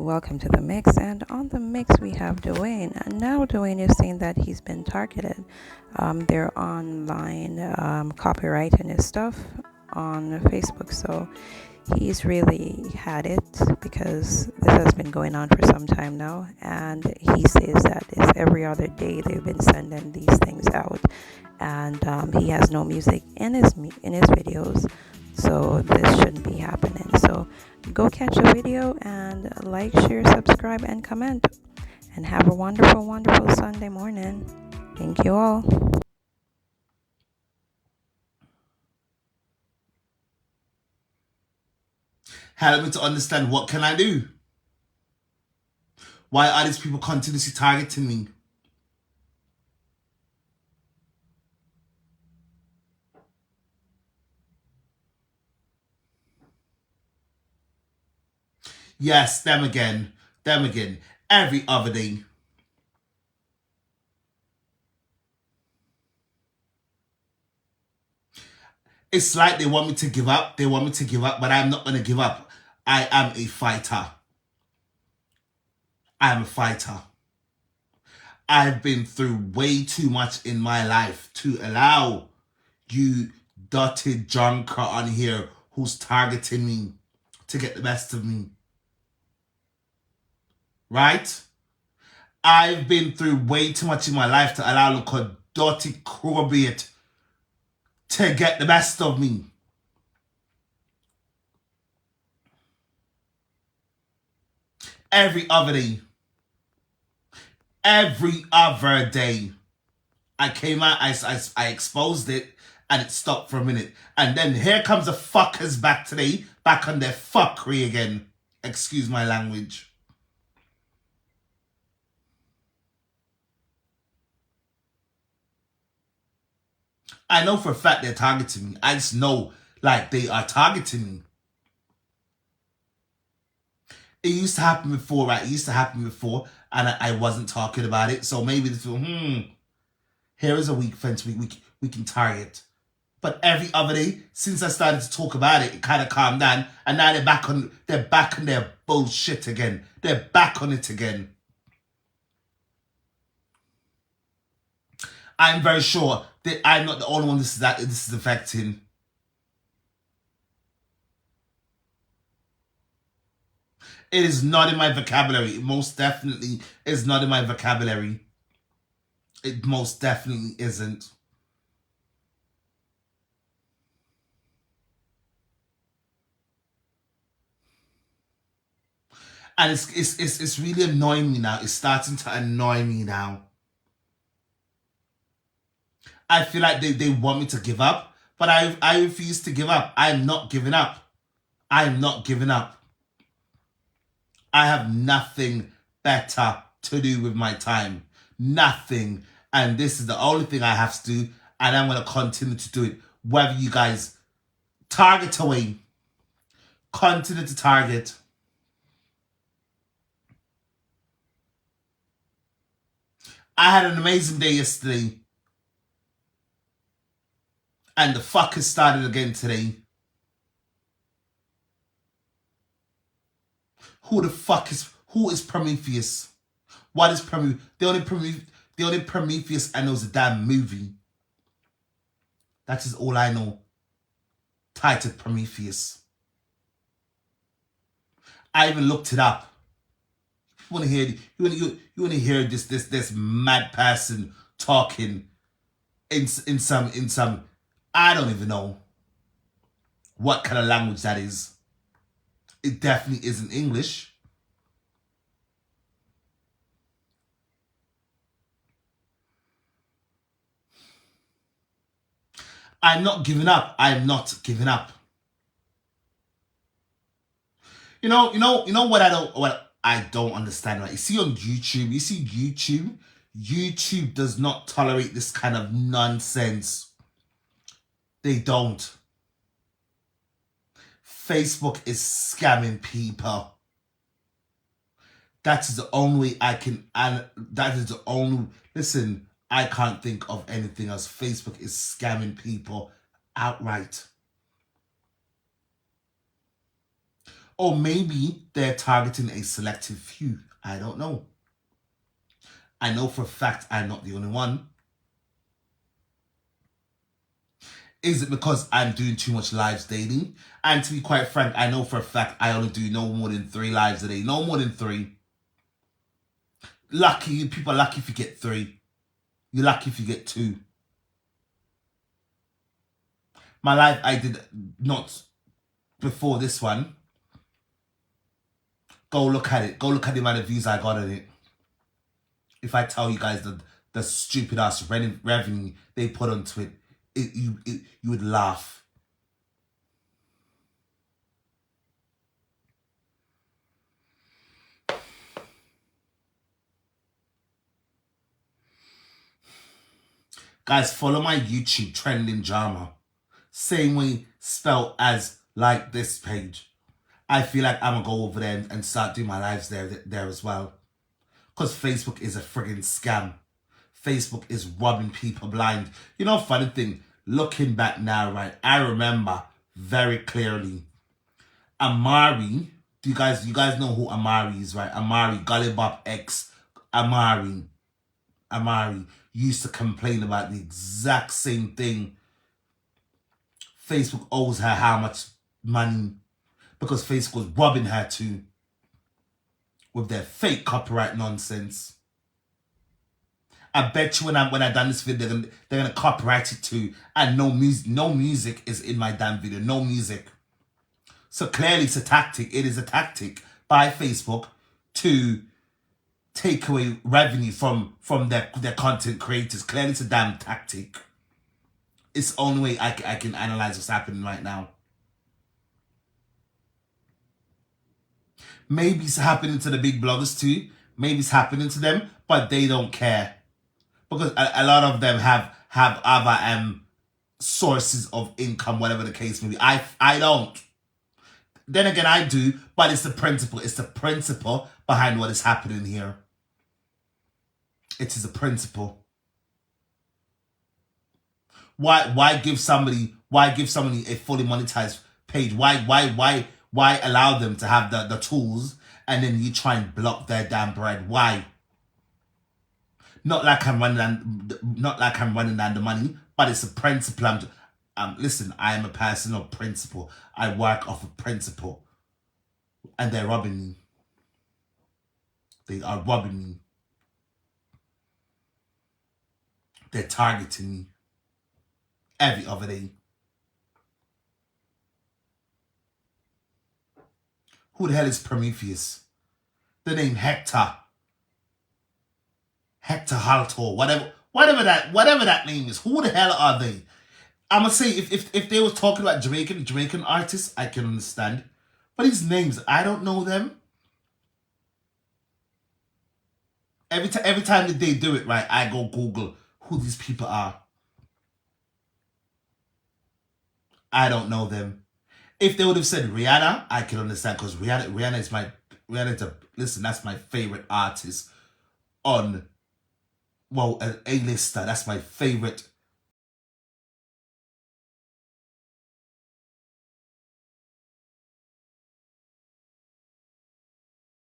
Welcome to the mix, and on the mix we have Dwayne. And now Dwayne is saying that he's been targeted. They're online copyrighting his stuff on Facebook, so he's really had it because this has been going on for some time now. And he says that it's every other day they've been sending these things out, and he has no music in his videos, so this shouldn't be happening. So go catch the video and like, share, subscribe, and comment. And have a wonderful, wonderful Sunday morning. Thank you all. Help me to understand, what can I do? Why are these people continuously targeting me? Yes, them again, every other day. It's like they want me to give up, but I'm not going to give up. I am a fighter. I am a fighter. I've been through way too much in my life to allow you dotted junker on here who's targeting me to get the best of me. Right? I've been through way too much in my life to allow a dirty crowbait to get the best of me. Every other day. Every other day. I came out, I exposed it, and it stopped for a minute. And then here comes the fuckers back today, back on their fuckery again. Excuse my language. I know for a fact they're targeting me. I just know, like, they are targeting me. It used to happen before, right? It used to happen before, and I wasn't talking about it. So maybe this will, here is a weak fence we can target. But every other day, since I started to talk about it, it kind of calmed down, and now they're back on their bullshit again. They're back on it again. I'm very sure that I'm not the only one this is affecting. It is not in my vocabulary. It most definitely is not in my vocabulary. It most definitely isn't. And it's really annoying me now. It's starting to annoy me now. I feel like they want me to give up, but I refuse to give up. I'm not giving up. I'm not giving up. I have nothing better to do with my time. Nothing. And this is the only thing I have to do, and I'm going to continue to do it. Whether you guys target away, continue to target. I had an amazing day yesterday, and the fuckers started again today. Who is Prometheus? What is Prometheus? The only Prometheus I know is a damn movie. That is all I know. Titled Prometheus. I even looked it up. You want to hear this mad person talking in some I don't even know what kind of language that is. It definitely isn't English. I'm not giving up. I'm not giving up. You know what I don't understand, right? You see on YouTube, YouTube does not tolerate this kind of nonsense. They don't. Facebook is scamming people. That is the only way I can, and that is the only, listen, I can't think of anything else. Facebook is scamming people outright. Or maybe they're targeting a selective few. I don't know. I know for a fact I'm not the only one. Is it because I'm doing too much lives daily? And to be quite frank, I know for a fact I only do no more than 3 lives a day. No more than 3. Lucky, people are lucky if you get 3. You're lucky if you get 2. My life I did not before this one. Go look at it. Go look at the amount of views I got on it. If I tell you guys the stupid ass revenue they put onto it, you would laugh. Guys, follow my YouTube trending drama. Same way spelled as like this page. I feel like I'm gonna go over there and start doing my lives there as well. Because Facebook is a friggin' scam. Facebook is robbing people blind. You know, funny thing, looking back now, right, I remember very clearly Amari. You guys know who Amari is, right? Amari, Gollibop X Amari used to complain about the exact same thing. Facebook owes her how much money because Facebook was robbing her too with their fake copyright nonsense. I bet you when I done this video, they're gonna copyright it too, and no music is in my damn video, no music. So clearly, it's a tactic. It is a tactic by Facebook to take away revenue from their content creators. Clearly, it's a damn tactic. It's the only way I can analyze what's happening right now. Maybe it's happening to the big bloggers too. Maybe it's happening to them, but they don't care. Because a lot of them have other sources of income, whatever the case may be. I don't. Then again, I do, but it's the principle. It's the principle behind what is happening here. It is a principle. Why give somebody a fully monetized page? Why allow them to have the tools and then you try and block their damn bread? Why? Not like I'm running down the money, but it's a principle. Listen, I am a person of principle. I work off of principle. And they're robbing me. They are robbing me. They're targeting me every other day. Who the hell is Prometheus? The name Hector Haltor, whatever that name is. Who the hell are they? I'm gonna say if they was talking about Jamaican artists, I can understand. But these names, I don't know them. Every time that they do it, right, I go Google who these people are. I don't know them. If they would have said Rihanna, I can understand because listen, that's my favorite artist on, well, an A-lister. That's my favorite